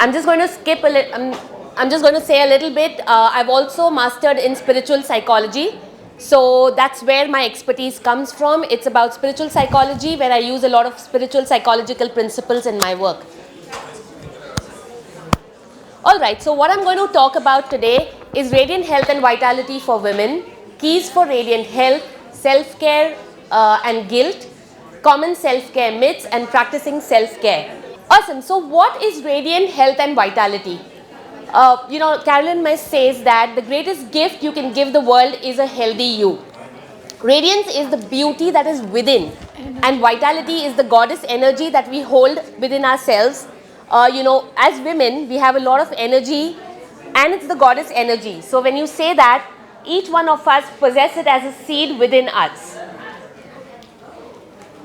I'm just going to skip a little. I'm just going to say a little bit. I've also mastered in spiritual psychology. So that's where my expertise comes from. It's about spiritual psychology, where I use a lot of spiritual psychological principles in my work. Alright, so what I'm going to talk about today is radiant health and vitality for women, keys for radiant health, self-care and guilt, common self-care myths, and practicing self-care. Awesome. So what is radiant health and vitality? Carolyn Myss says that the greatest gift you can give the world is a healthy you. Radiance is the beauty that is within, and vitality is the goddess energy that we hold within ourselves. As women, we have a lot of energy, and it's the goddess energy. So when you say that, each one of us possess it as a seed within us.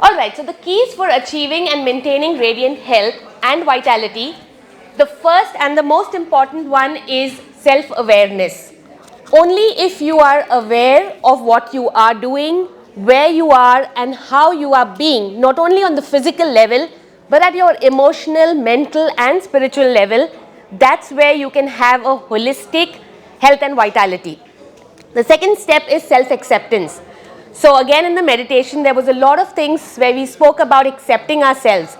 Alright, so the keys for achieving and maintaining radiant health and vitality. The first and the most important one is self-awareness. Only if you are aware of what you are doing, where you are, and how you are being, not only on the physical level, but at your emotional, mental, and spiritual level, that's where you can have a holistic health and vitality. The second step is self-acceptance. So again, in the meditation, there was a lot of things where we spoke about accepting ourselves.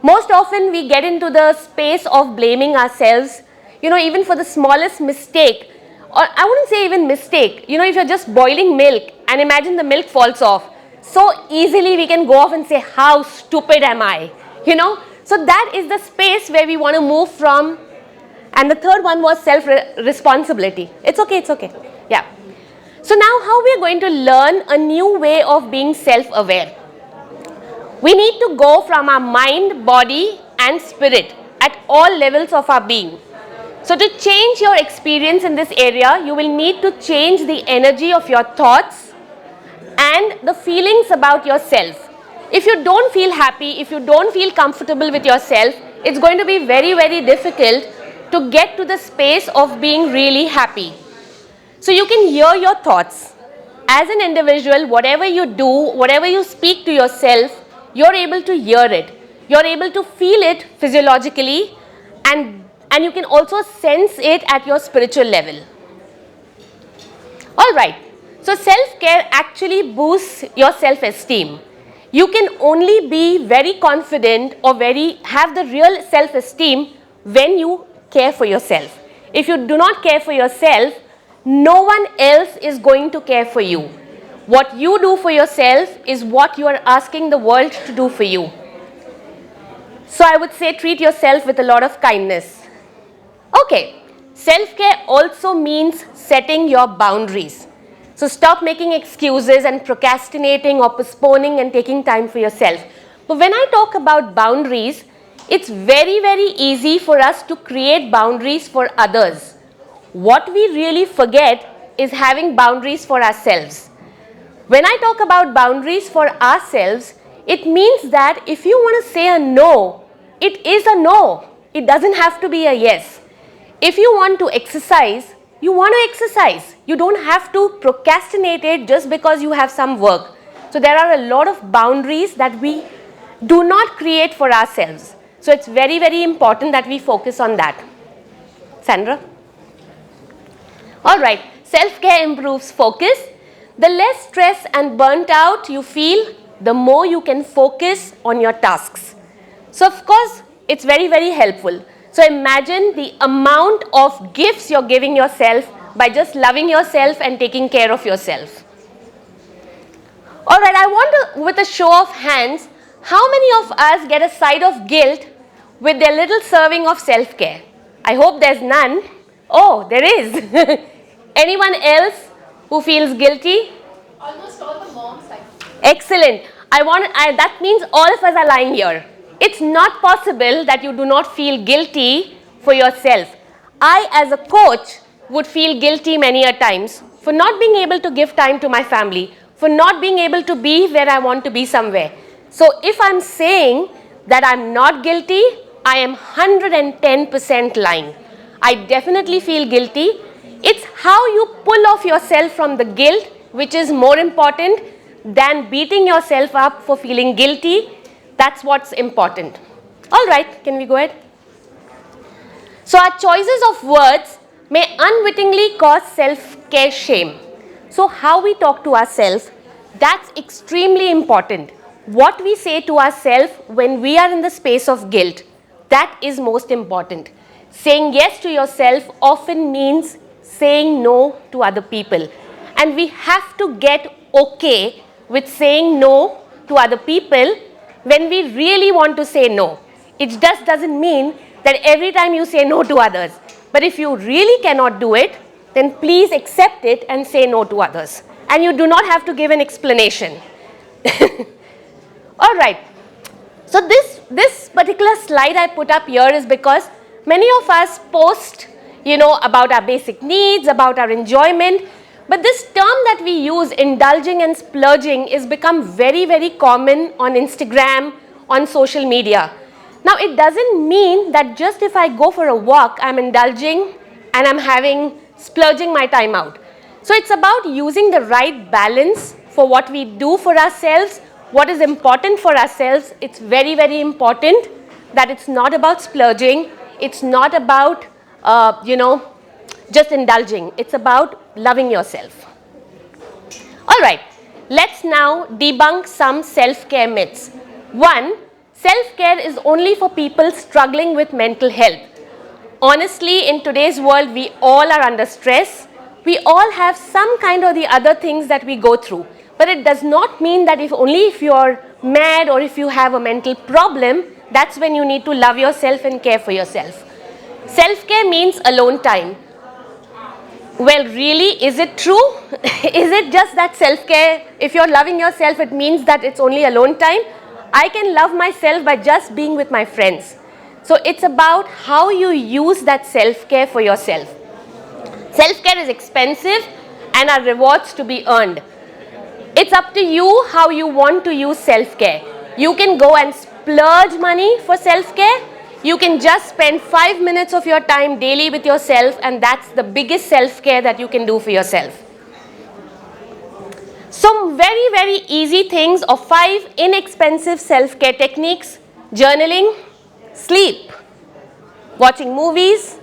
Most often we get into the space of blaming ourselves, even for the smallest mistake, or I wouldn't say even mistake. If you're just boiling milk and imagine the milk falls off, so easily we can go off and say, how stupid am I? So that is the space where we want to move from. And the third one was self-responsibility. It's okay. Yeah. So now how we are going to learn a new way of being self-aware. We need to go from our mind, body, and spirit at all levels of our being. So to change your experience in this area, you will need to change the energy of your thoughts and the feelings about yourself. If you don't feel happy, if you don't feel comfortable with yourself, it's going to be very, very difficult to get to the space of being really happy. So you can hear your thoughts. As an individual, whatever you do, whatever you speak to yourself, you're able to hear it. You're able to feel it physiologically, and you can also sense it at your spiritual level. Alright, so self-care actually boosts your self-esteem. You can only be very confident or have the real self-esteem when you care for yourself. If you do not care for yourself, no one else is going to care for you. What you do for yourself is what you are asking the world to do for you. So I would say treat yourself with a lot of kindness. Okay, self-care also means setting your boundaries. So stop making excuses and procrastinating or postponing and taking time for yourself. But when I talk about boundaries, it's very, very easy for us to create boundaries for others. What we really forget is having boundaries for ourselves. When I talk about boundaries for ourselves, it means that if you want to say a no, it is a no. It doesn't have to be a yes. If you want to exercise, you want to exercise. You don't have to procrastinate it just because you have some work. So there are a lot of boundaries that we do not create for ourselves. So it's very, very important that we focus on that. Sandra? Alright, self-care improves focus. The less stress and burnt out you feel, the more you can focus on your tasks. So of course, it's very, very helpful. So imagine the amount of gifts you're giving yourself by just loving yourself and taking care of yourself. Alright, I want to, with a show of hands, how many of us get a side of guilt with their little serving of self-care? I hope there's none. Oh, there is. Anyone else who feels guilty? Almost all the moms. Excellent. That means all of us are lying here. It's not possible that you do not feel guilty for yourself. I, as a coach, would feel guilty many a times for not being able to give time to my family, for not being able to be where I want to be somewhere. So if I'm saying that I'm not guilty, I am 110% lying. I definitely feel guilty. It's how you pull off yourself from the guilt, which is more important than beating yourself up for feeling guilty. That's what's important. All right, can we go ahead? So our choices of words may unwittingly cause self-care shame. So how we talk to ourselves, that's extremely important. What we say to ourselves when we are in the space of guilt, that is most important. Saying yes to yourself often means saying no to other people. And we have to get okay with saying no to other people when we really want to say no. It just doesn't mean that every time you say no to others. But if you really cannot do it, then please accept it and say no to others. And you do not have to give an explanation. All right. So this particular slide I put up here is because many of us post, about our basic needs, about our enjoyment. But this term that we use, indulging and splurging, is become very, very common on Instagram, on social media. Now, it doesn't mean that just if I go for a walk, I'm indulging and I'm splurging my time out. So it's about using the right balance for what we do for ourselves, what is important for ourselves. It's very, very important that it's not about splurging. It's not about, just indulging. It's about loving yourself. All right, let's now debunk some self-care myths. One, self-care is only for people struggling with mental health. Honestly, in today's world, we all are under stress. We all have some kind or the other things that we go through. But it does not mean that if you're mad or if you have a mental problem, that's when you need to love yourself and care for yourself. Self-care means alone time. Well, really, is it true? Is it just that self-care, if you're loving yourself, it means that it's only alone time? I can love myself by just being with my friends. So it's about how you use that self-care for yourself. Self-care is expensive and are rewards to be earned. It's up to you how you want to use self-care. You can go and splurge money for self-care. You can just spend 5 minutes of your time daily with yourself, and that's the biggest self-care that you can do for yourself. Some very, very easy things or 5 inexpensive self-care techniques: journaling, sleep, watching movies,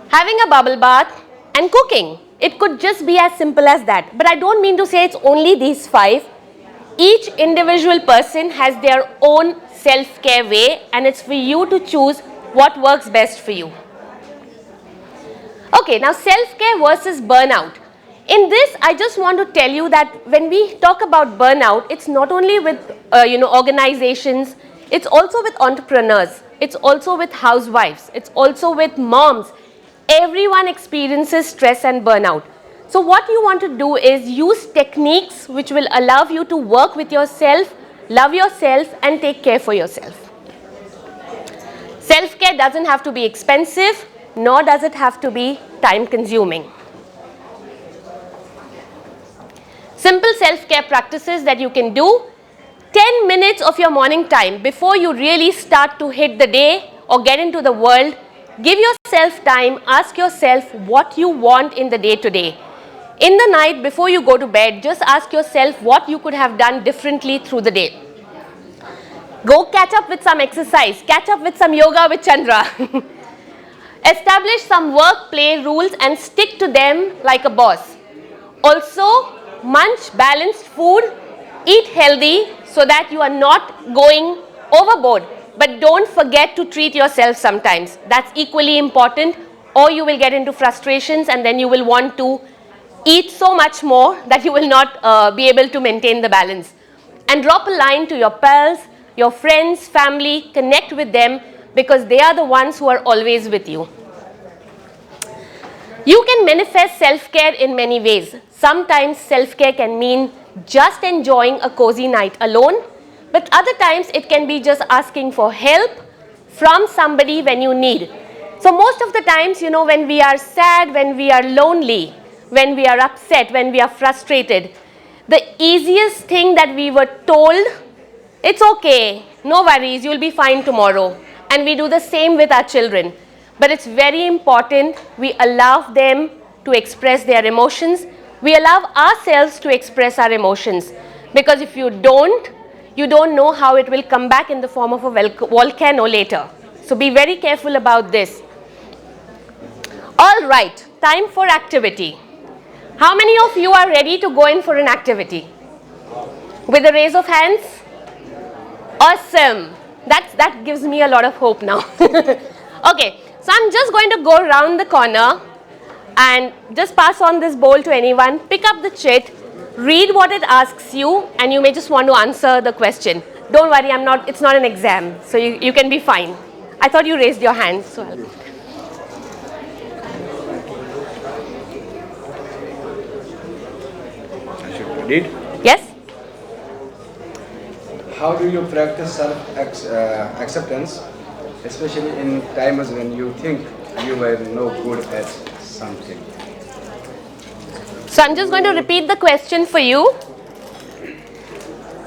having a bubble bath, and cooking. It could just be as simple as that. But I don't mean to say it's only these 5. Each individual person has their own self-care way, and it's for you to choose what works best for you. Okay, now self-care versus burnout. In this, I just want to tell you that when we talk about burnout, it's not only with organizations, it's also with entrepreneurs, it's also with housewives, it's also with moms. Everyone experiences stress and burnout. So what you want to do is use techniques which will allow you to work with yourself, love yourself, and take care for yourself. Self-care doesn't have to be expensive, nor does it have to be time-consuming. Simple self-care practices that you can do: 10 minutes of your morning time before you really start to hit the day or get into the world. Give yourself time, ask yourself what you want in the day today. In the night before you go to bed, just ask yourself what you could have done differently through the day. Go catch up with some exercise, catch up with some yoga with Chandra. Establish some work play rules and stick to them like a boss. Also, munch balanced food, eat healthy so that you are not going overboard. But don't forget to treat yourself sometimes. That's equally important, or you will get into frustrations and then you will want to eat so much more that you will not be able to maintain the balance. And drop a line to your pals, your friends, family, connect with them because they are the ones who are always with you. You can manifest self-care in many ways. Sometimes self-care can mean just enjoying a cozy night alone. But other times it can be just asking for help from somebody when you need. So most of the times, when we are sad, when we are lonely, when we are upset, when we are frustrated, the easiest thing that we were told, it's okay, no worries, you'll be fine tomorrow. And we do the same with our children. But it's very important we allow them to express their emotions. We allow ourselves to express our emotions. Because if you don't know how it will come back in the form of a volcano later. So be very careful about this. All right, time for activity. How many of you are ready to go in for an activity? With a raise of hands? Awesome. That gives me a lot of hope now. Okay, so I'm just going to go around the corner and just pass on this bowl to anyone. Pick up the chit, read what it asks you, and you may just want to answer the question. Don't worry, it's not an exam, so you can be fine. I thought you raised your hand. So I should read. yes? How do you practice self-acceptance, especially in times when you think you were no good at something? So I'm just going to repeat the question for you.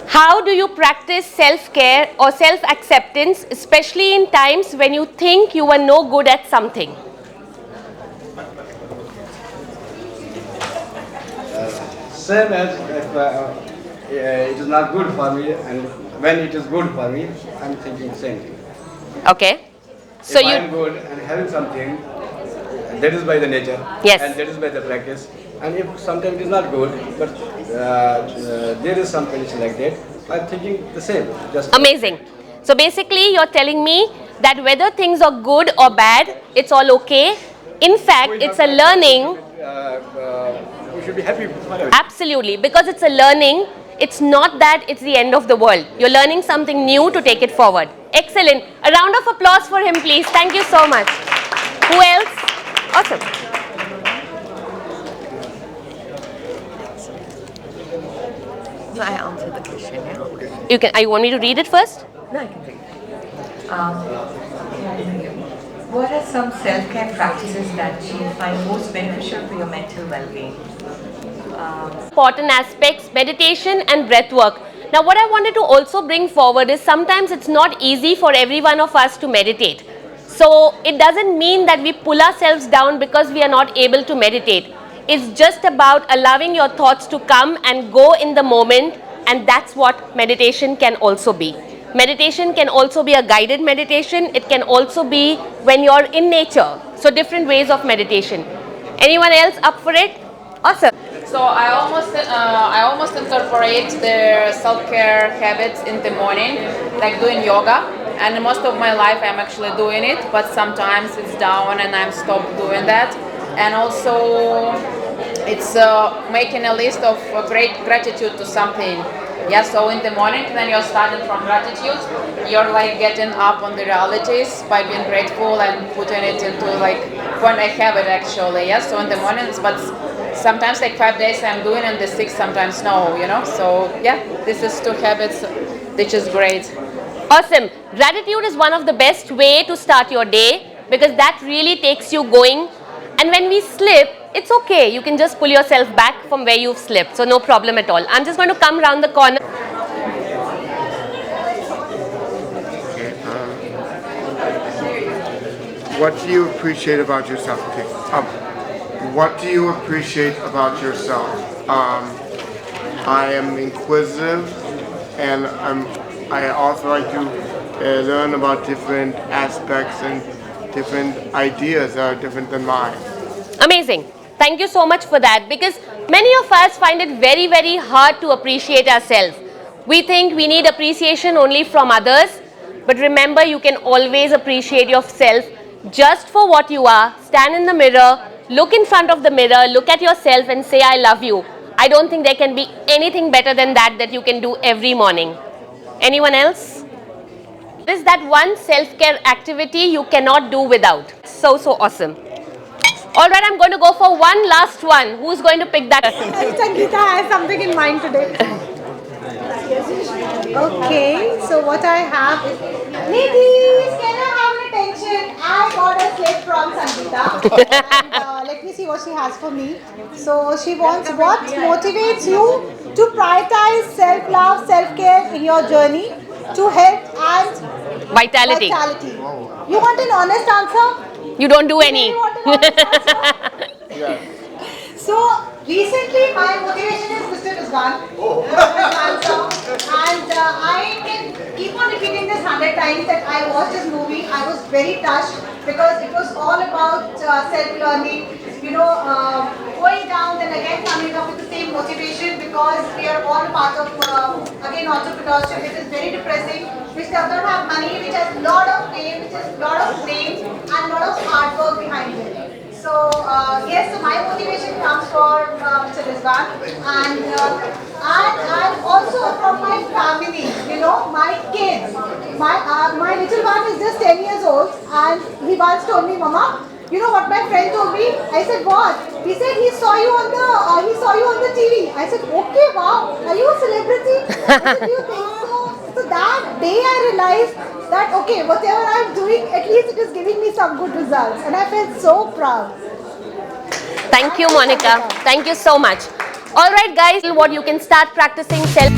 How do you practice self-care or self-acceptance, especially in times when you think you were no good at something? Same as if it is not good for me, and when it is good for me, I'm thinking the same thing. Okay. So If I am good and having something, that is by the nature, Yes. and that is by the practice. And if sometimes it is not good, but there is some condition like that, I'm thinking the same. Just amazing. So basically you're telling me that whether things are good or bad, it's all okay. In fact, it's a learning. We should be happy forever. Absolutely, because it's a learning. It's not that it's the end of the world. You're learning something new to take it forward. Excellent. A round of applause for him, please. Thank you so much. Who else? Awesome. So I answered the question, yeah? You can. You want me to read it first? No, I can read. What are some self-care practices that you find most beneficial for your mental well-being? Important aspects, meditation and breath work. Now what I wanted to also bring forward is sometimes it's not easy for every one of us to meditate. So it doesn't mean that we pull ourselves down because we are not able to meditate. It's just about allowing your thoughts to come and go in the moment, and that's what meditation can also be. Meditation can also be a guided meditation. It can also be when you're in nature. So different ways of meditation. Anyone else up for it? Awesome. So I almost incorporate the self-care habits in the morning, like doing yoga. And most of my life I'm actually doing it, but sometimes it's down and I'm stopped doing that. And also it's making a list of great gratitude to something. Yeah, so in the morning when you're starting from gratitude, you're like getting up on the realities by being grateful and putting it into like when I have it actually. Yeah, so in the mornings, but sometimes like 5 days I'm doing and the 6 sometimes no, you know. So yeah, this is 2 habits which is great. Awesome. Gratitude is one of the best way to start your day because that really takes you going. And when we slip, it's okay. You can just pull yourself back from where you've slipped. So no problem at all. I'm just going to come round the corner. What do you appreciate about yourself? Okay. What do you appreciate about yourself? I am inquisitive, and I also like to learn about different aspects and different ideas that are different than mine. Amazing. Thank you so much for that, because many of us find it very, very hard to appreciate ourselves. We think we need appreciation only from others, but remember, you can always appreciate yourself just for what you are. Stand in the mirror, look in front of the mirror, look at yourself and say, I love you. I don't think there can be anything better than that you can do every morning. Anyone else? This is that one self-care activity you cannot do without. So awesome. All right, I'm going to go for one last one. Who's going to pick that? Sangeeta has something in mind today. Okay, so what I have is, ladies, can I have your attention? I got a slip from Sangeeta. And let me see what she has for me. So she wants, what motivates you to prioritize self-love, self-care in your journey to health and Vitality. You want an honest answer? You don't do any. You want an honest answer? So recently my motivation is Mr. Rizwan. And I can keep on repeating this 100 times that I watched this movie. I was very touched because it was all about self-learning, going down and again coming up with the same motivation, because we are all part of, again, entrepreneurship, which is very depressing, which does not have money, which has a lot of fame, which has a lot of names and a lot of hard work behind it. So yes, so my motivation comes from Mr. Rizwan, and also from my family, my kids. My little one is just 10 years old, and he once told me, Mama, you know what my friend told me? I said, what? He said he saw you on the TV. I said, okay, wow, are you a celebrity? I said, do you think so? So that day I realized that, okay, whatever I'm doing, at least it is giving me some good results, and I felt so proud. Thank you, Monica. Thank you so much. All right, guys, what you can start practicing self